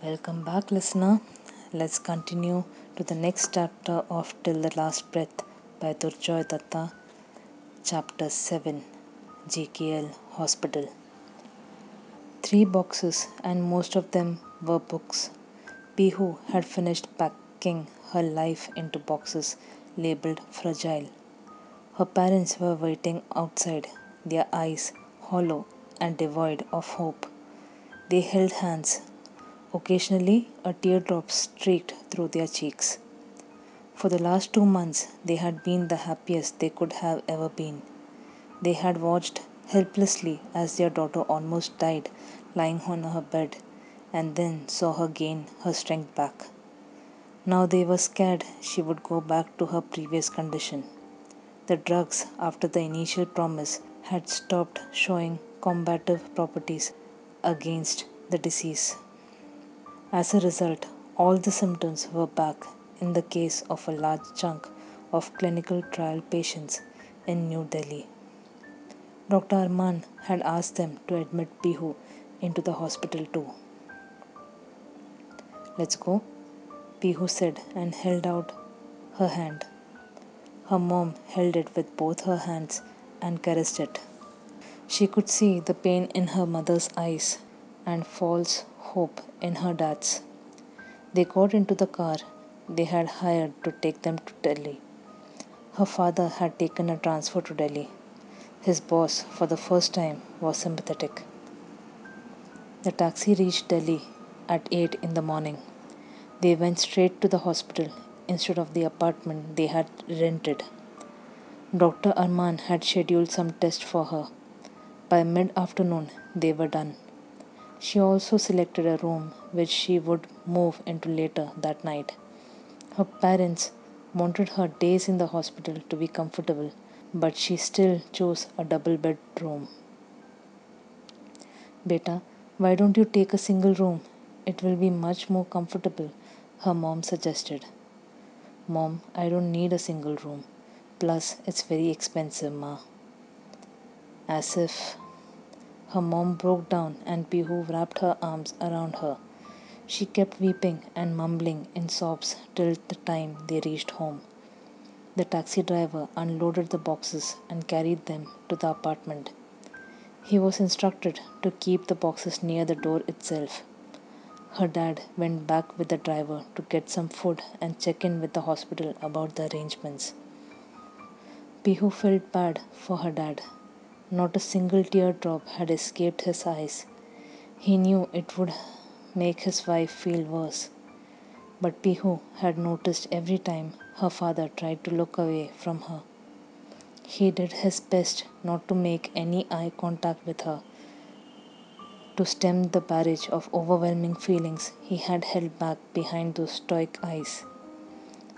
Welcome back, listener. Let's continue to the next chapter of Till the Last Breath by Durjoy Datta, Chapter 7, GKL Hospital. 3 boxes, and most of them were books. Pihu had finished packing her life into boxes labeled fragile. Her parents were waiting outside, their eyes hollow and devoid of hope. They held hands. Occasionally, a teardrop streaked through their cheeks. For the last 2 months, they had been the happiest they could have ever been. They had watched helplessly as their daughter almost died lying on her bed and then saw her gain her strength back. Now they were scared she would go back to her previous condition. The drugs, after the initial promise, had stopped showing combative properties against the disease. As a result, all the symptoms were back in the case of a large chunk of clinical trial patients in New Delhi. Dr. Arman had asked them to admit Pihu into the hospital too. Let's go, Pihu said and held out her hand. Her mom held it with both her hands and caressed it. She could see the pain in her mother's eyes and false hope in her dad's. They got into the car they had hired to take them to Delhi. Her father had taken a transfer to Delhi. His boss, for the first time, was sympathetic. The taxi reached Delhi at 8 in the morning. They went straight to the hospital instead of the apartment they had rented. Dr. Arman had scheduled some tests for her. By mid afternoon, they were done. She also selected a room which she would move into later that night. Her parents wanted her days in the hospital to be comfortable, but she still chose a double bedroom. Beta, why don't you take a single room? It will be much more comfortable, her mom suggested. Mom, I don't need a single room. Plus, it's very expensive, ma. As if her mom broke down and Pihu wrapped her arms around her. She kept weeping and mumbling in sobs till the time they reached home. The taxi driver unloaded the boxes and carried them to the apartment. He was instructed to keep the boxes near the door itself. Her dad went back with the driver to get some food and check in with the hospital about the arrangements. Pihu felt bad for her dad. Not a single teardrop had escaped his eyes. He knew it would make his wife feel worse. But Pihu had noticed every time her father tried to look away from her. He did his best not to make any eye contact with her, to stem the barrage of overwhelming feelings he had held back behind those stoic eyes.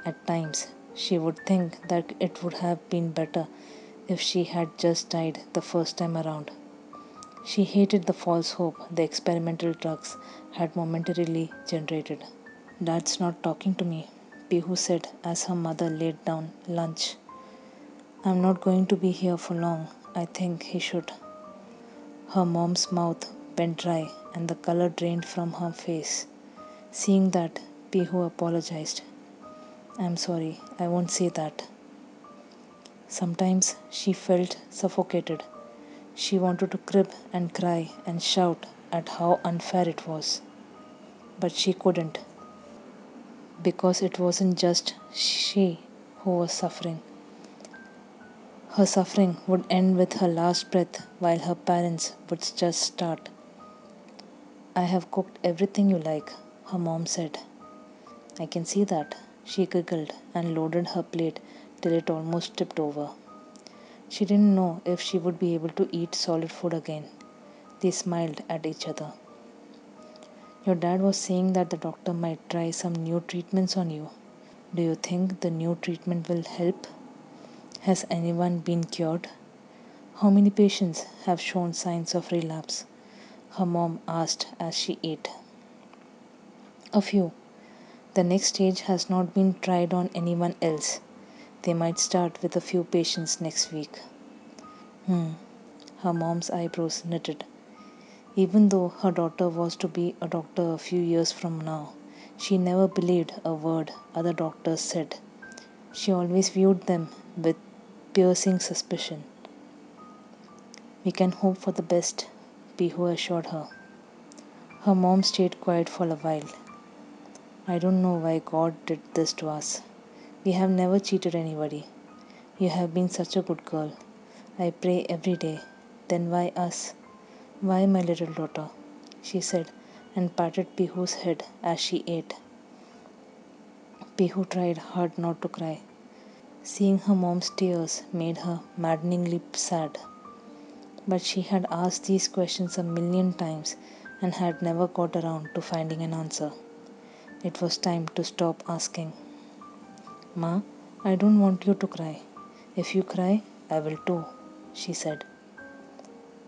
At times, she would think that it would have been better if she had just died the first time around. She hated the false hope the experimental drugs had momentarily generated. Dad's not talking to me, Pihu said as her mother laid down lunch. I'm not going to be here for long. I think he should. Her mom's mouth went dry and the color drained from her face. Seeing that, Pihu apologized. I'm sorry, I won't say that. Sometimes she felt suffocated. She wanted to crib and cry and shout at how unfair it was. But she couldn't, because it wasn't just she who was suffering. Her suffering would end with her last breath while her parents would just start. I have cooked everything you like, her mom said. I can see that. She giggled and loaded her plate till it almost tipped over. She didn't know if she would be able to eat solid food again. They smiled at each other. Your dad was saying that the doctor might try some new treatments on you. Do you think the new treatment will help? Has anyone been cured? How many patients have shown signs of relapse? Her mom asked as she ate. A few. The next stage has not been tried on anyone else. They might start with a few patients next week. Her mom's eyebrows knitted. Even though her daughter was to be a doctor a few years from now, she never believed a word other doctors said. She always viewed them with piercing suspicion. We can hope for the best, Pihu assured her. Her mom stayed quiet for a while. I don't know why God did this to us. We have never cheated anybody. You have been such a good girl. I pray every day. Then why us? Why my little daughter? She said and patted Pihu's head as she ate. Pihu tried hard not to cry. Seeing her mom's tears made her maddeningly sad. But she had asked these questions a million times and had never got around to finding an answer. It was time to stop asking. Ma, I don't want you to cry. If you cry, I will too, she said.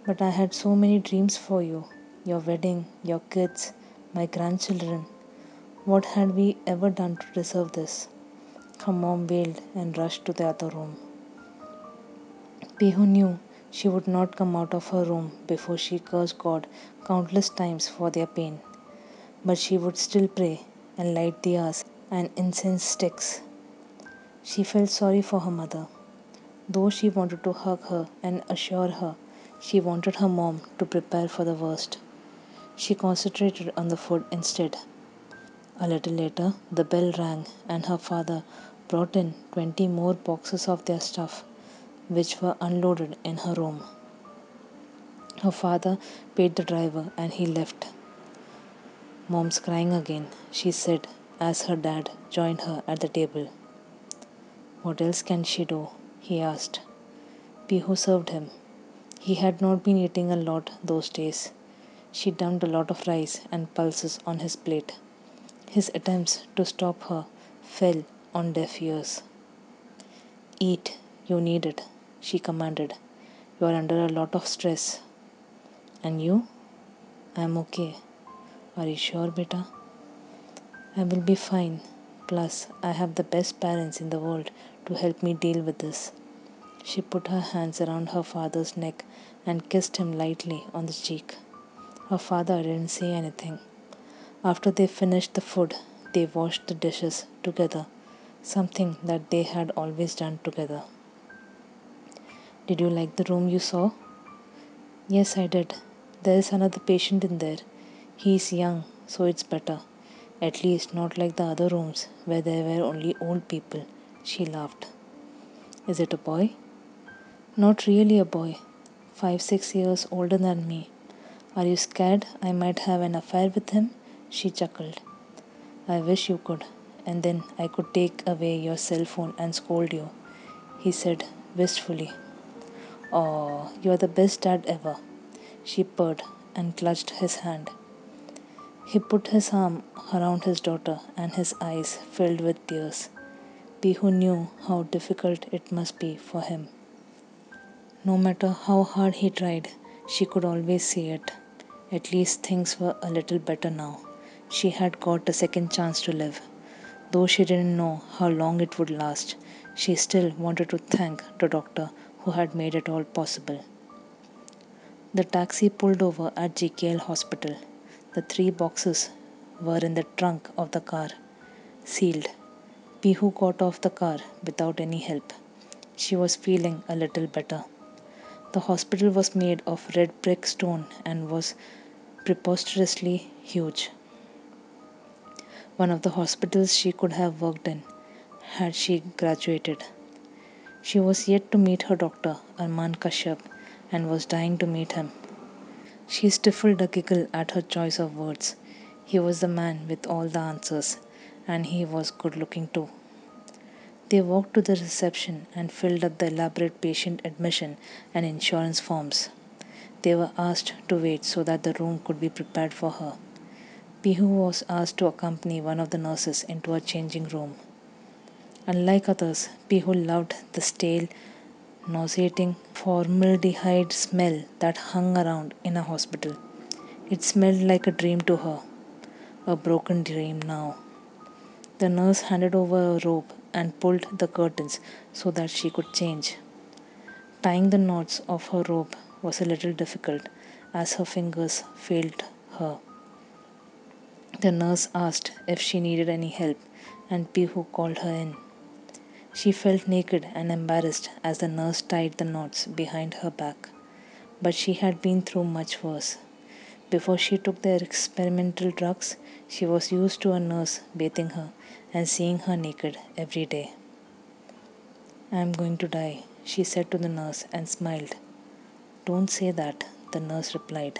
But I had so many dreams for you, your wedding, your kids, my grandchildren. What had we ever done to deserve this? Her mom wailed and rushed to the other room. Pihu knew she would not come out of her room before she cursed God countless times for their pain. But she would still pray and light diyas and incense sticks. She felt sorry for her mother. Though she wanted to hug her and assure her, she wanted her mom to prepare for the worst. She concentrated on the food instead. A little later, the bell rang and her father brought in 20 more boxes of their stuff, which were unloaded in her room. Her father paid the driver and he left. Mom's crying again, she said as her dad joined her at the table. What else can she do? He asked. Pihu served him. He had not been eating a lot those days. She dumped a lot of rice and pulses on his plate. His attempts to stop her fell on deaf ears. Eat, you need it, she commanded. You are under a lot of stress. And you? I am okay. Are you sure, beta? I will be fine. Plus, I have the best parents in the world to help me deal with this. She put her hands around her father's neck and kissed him lightly on the cheek. Her father didn't say anything. After they finished the food, they washed the dishes together, something that they had always done together. Did you like the room you saw? Yes, I did. There is another patient in there. He is young, so it's better. At least not like the other rooms where there were only old people. She laughed. Is it a boy? Not really a boy. 5, 6 years older than me. Are you scared I might have an affair with him? She chuckled. I wish you could, and then I could take away your cell phone and scold you, he said wistfully. Oh, you're the best dad ever. She purred and clutched his hand. He put his arm around his daughter and his eyes filled with tears. Pihu knew how difficult it must be for him. No matter how hard he tried, she could always see it. At least things were a little better now. She had got a second chance to live. Though she didn't know how long it would last, she still wanted to thank the doctor who had made it all possible. The taxi pulled over at GKL hospital. The 3 boxes were in the trunk of the car, sealed. Pihu got off the car without any help. She was feeling a little better. The hospital was made of red brick stone and was preposterously huge. One of the hospitals she could have worked in had she graduated. She was yet to meet her doctor, Arman Kashyap, and was dying to meet him. She stifled a giggle at her choice of words. He was the man with all the answers, and he was good looking too. They walked to the reception and filled up the elaborate patient admission and insurance forms. They were asked to wait so that the room could be prepared for her. Pihu was asked to accompany one of the nurses into a changing room. Unlike others, Pihu loved the stale, nauseating formaldehyde smell that hung around in a hospital. It smelled like a dream to her, a broken dream now. The nurse handed over a robe and pulled the curtains so that she could change. Tying the knots of her robe was a little difficult, as her fingers failed her. The nurse asked if she needed any help, and Pihu called her in. She felt naked and embarrassed as the nurse tied the knots behind her back. But she had been through much worse. Before she took the experimental drugs, she was used to a nurse bathing her and seeing her naked every day. "I am going to die," she said to the nurse and smiled. "Don't say that," the nurse replied.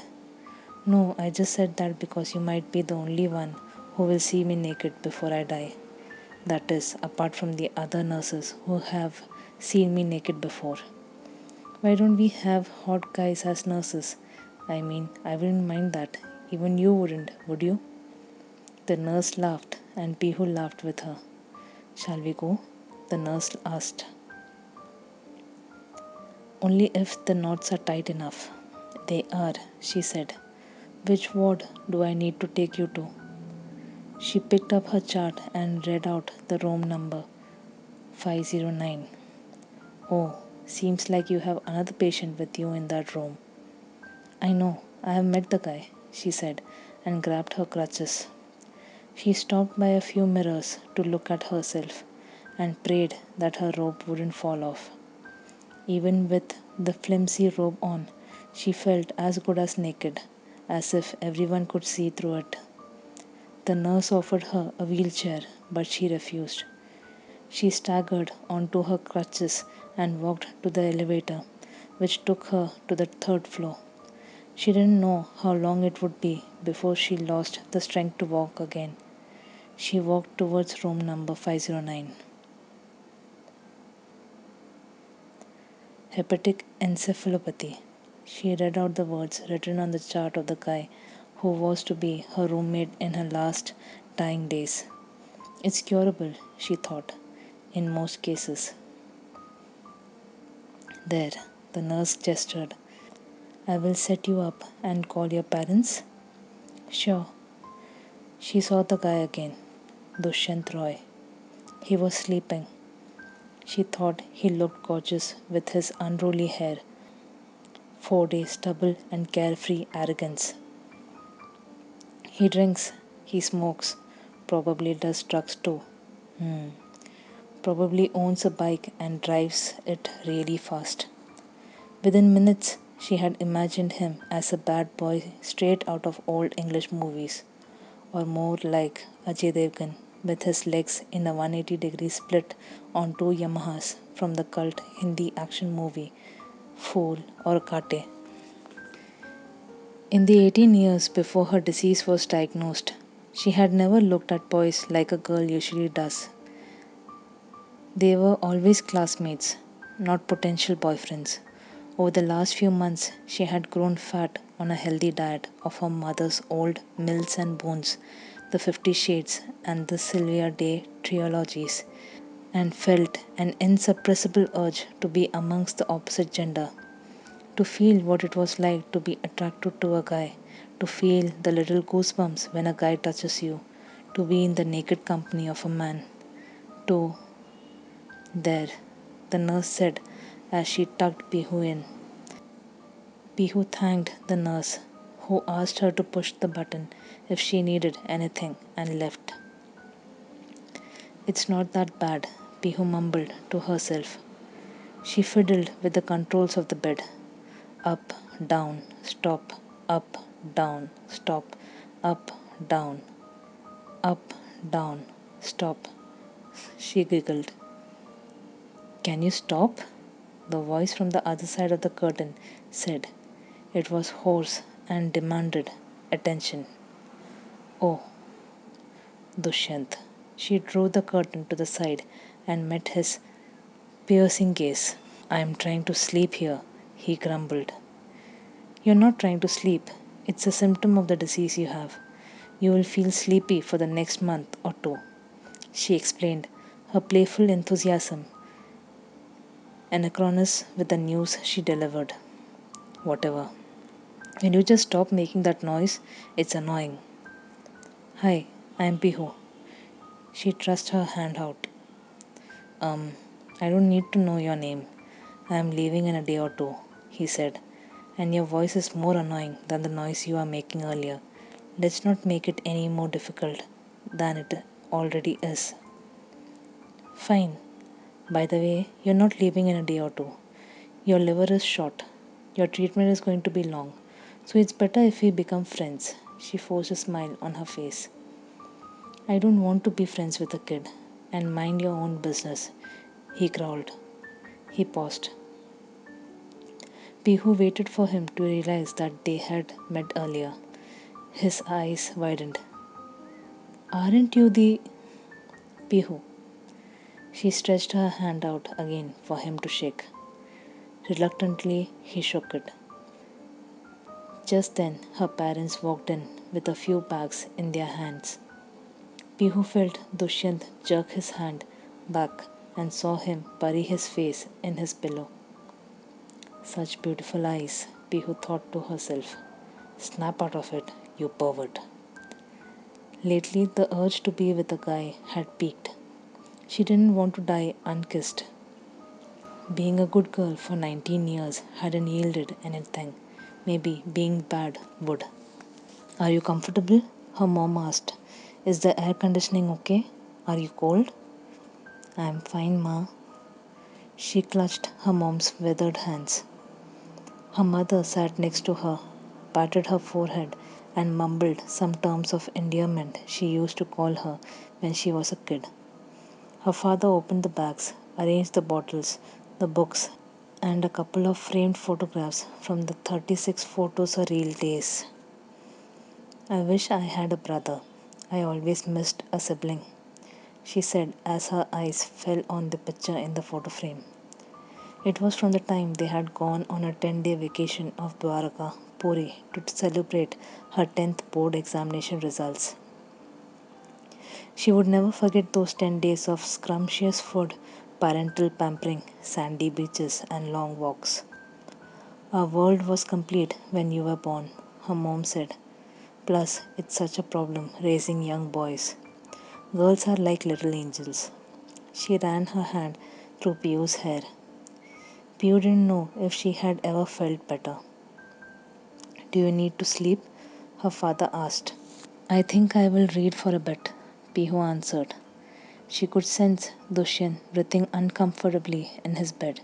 "No, I just said that because you might be the only one who will see me naked before I die. That is, apart from the other nurses who have seen me naked before. Why don't we have hot guys as nurses? I mean, I wouldn't mind that. Even you wouldn't, would you?" The nurse laughed, and Pihu laughed with her. "Shall we go?" the nurse asked. "Only if the knots are tight enough." "They are," she said. "Which ward do I need to take you to?" She picked up her chart and read out the room number 509. "Oh, seems like you have another patient with you in that room." "I know, I have met the guy," she said, and grabbed her crutches. She stopped by a few mirrors to look at herself and prayed that her robe wouldn't fall off. Even with the flimsy robe on, she felt as good as naked, as if everyone could see through it. The nurse offered her a wheelchair, but she refused. She staggered onto her crutches and walked to the elevator, which took her to the third floor. She didn't know how long it would be before she lost the strength to walk again. She walked towards room number 509. Hepatic encephalopathy. She read out the words written on the chart of the guy who was to be her roommate in her last dying days. "It's curable," she thought, "in most cases." "There," the nurse gestured. "I will set you up and call your parents." "Sure." She saw the guy again, Dushyant Roy. He was sleeping. She thought he looked gorgeous with his unruly hair, 4-day stubble, and carefree arrogance. He drinks, he smokes, probably does drugs too. Probably owns a bike and drives it really fast. Within minutes, she had imagined him as a bad boy straight out of old English movies, or more like Ajay Devgan with his legs in a 180-degree split on two Yamahas from the cult Hindi action movie Fool or Kate. In the 18 years before her disease was diagnosed, she had never looked at boys like a girl usually does. They were always classmates, not potential boyfriends. Over the last few months, she had grown fat on a healthy diet of her mother's old Mills and Bones, the 50 Shades, and the Sylvia Day trilogies, and felt an insuppressible urge to be amongst the opposite gender, to feel what it was like to be attracted to a guy, to feel the little goosebumps when a guy touches you, to be in the naked company of a man, to "There," the nurse said as she tucked Pihu in. Pihu thanked the nurse, who asked her to push the button if she needed anything, and left. "It's not that bad," Pihu mumbled to herself. She fiddled with the controls of the bed. Up, down, stop, up, down, stop, up, down, up, down, stop. She giggled. "Can you stop?" the voice from the other side of the curtain said. It was hoarse and demanded attention. "Oh, Dushyant." She drew the curtain to the side and met his piercing gaze. "I am trying to sleep here," he grumbled. "You're not trying to sleep. It's a symptom of the disease you have. You will feel sleepy for the next month or two," she explained, her playful enthusiasm anachronous with the news she delivered. "Whatever. Will you just stop making that noise? It's annoying." "Hi, I am Pihu." She thrust her hand out. I don't need to know your name. I am leaving in a day or two," he said, and your voice is more annoying than the noise you are making earlier. Let's not make it any more difficult than it already is. Fine. By the way, you're not leaving in a day or two. Your liver is short. Your treatment is going to be long. So it's better if we become friends. She forced a smile on her face. I don't want to be friends with a kid. And mind your own business, he growled. He paused. Pihu waited for him to realize that they had met earlier. His eyes widened. Aren't you the Pihu? She stretched her hand out again for him to shake. Reluctantly, he shook it. Just then, her parents walked in with a few bags in their hands. Pihu felt Dushyant jerk his hand back and saw him bury his face in his pillow. Such beautiful eyes, Pihu thought to herself. Snap out of it, you pervert. Lately, the urge to be with a guy had peaked. She didn't want to die unkissed. Being a good girl for 19 years hadn't yielded anything. Maybe being bad would. Are you comfortable? Her mom asked. Is the air conditioning okay? Are you cold? I'm fine, Ma. She clutched her mom's withered hands. Her mother sat next to her, patted her forehead, and mumbled some terms of endearment she used to call her when she was a kid. Her father opened the bags, arranged the bottles, the books, and a couple of framed photographs from the 36 photos a reel days. I wish I had a brother. I always missed a sibling, she said as her eyes fell on the picture in the photo frame. It was from the time they had gone on a 10-day vacation of Dwaraka, Puri, to celebrate her 10th board examination results. She would never forget those 10 days of scrumptious food, parental pampering, sandy beaches, and long walks. Our world was complete when you were born, her mom said. Plus, it's such a problem raising young boys. Girls are like little angels. She ran her hand through Piyu's hair. Piyu didn't know if she had ever felt better. Do you need to sleep? Her father asked. I think I will read for a bit, Pihu answered. She could sense Dushyant breathing uncomfortably in his bed.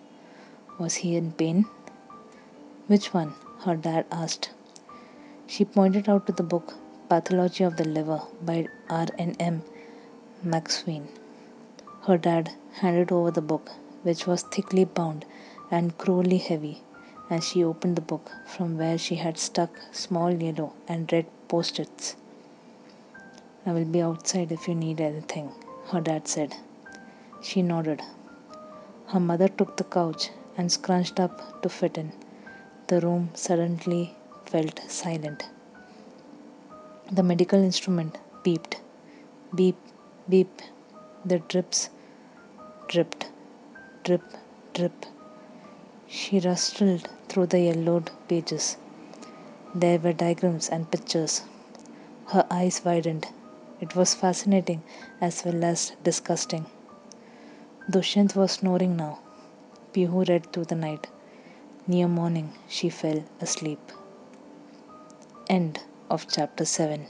Was he in pain? Which one? Her dad asked. She pointed out to the book Pathology of the Liver by R.N.M. Maxwell. Her dad handed over the book, which was thickly bound and cruelly heavy, and she opened the book from where she had stuck small yellow and red post-its. I will be outside if you need anything, her dad said. She nodded. Her mother took the couch and scrunched up to fit in. The room suddenly felt silent. The medical instrument beeped. Beep, beep. The drips dripped. Drip, drip. She rustled through the yellowed pages. There were diagrams and pictures. Her eyes widened. It was fascinating as well as disgusting. Dushyant was snoring now. Pihu read through the night. Near morning, she fell asleep. End of chapter 7.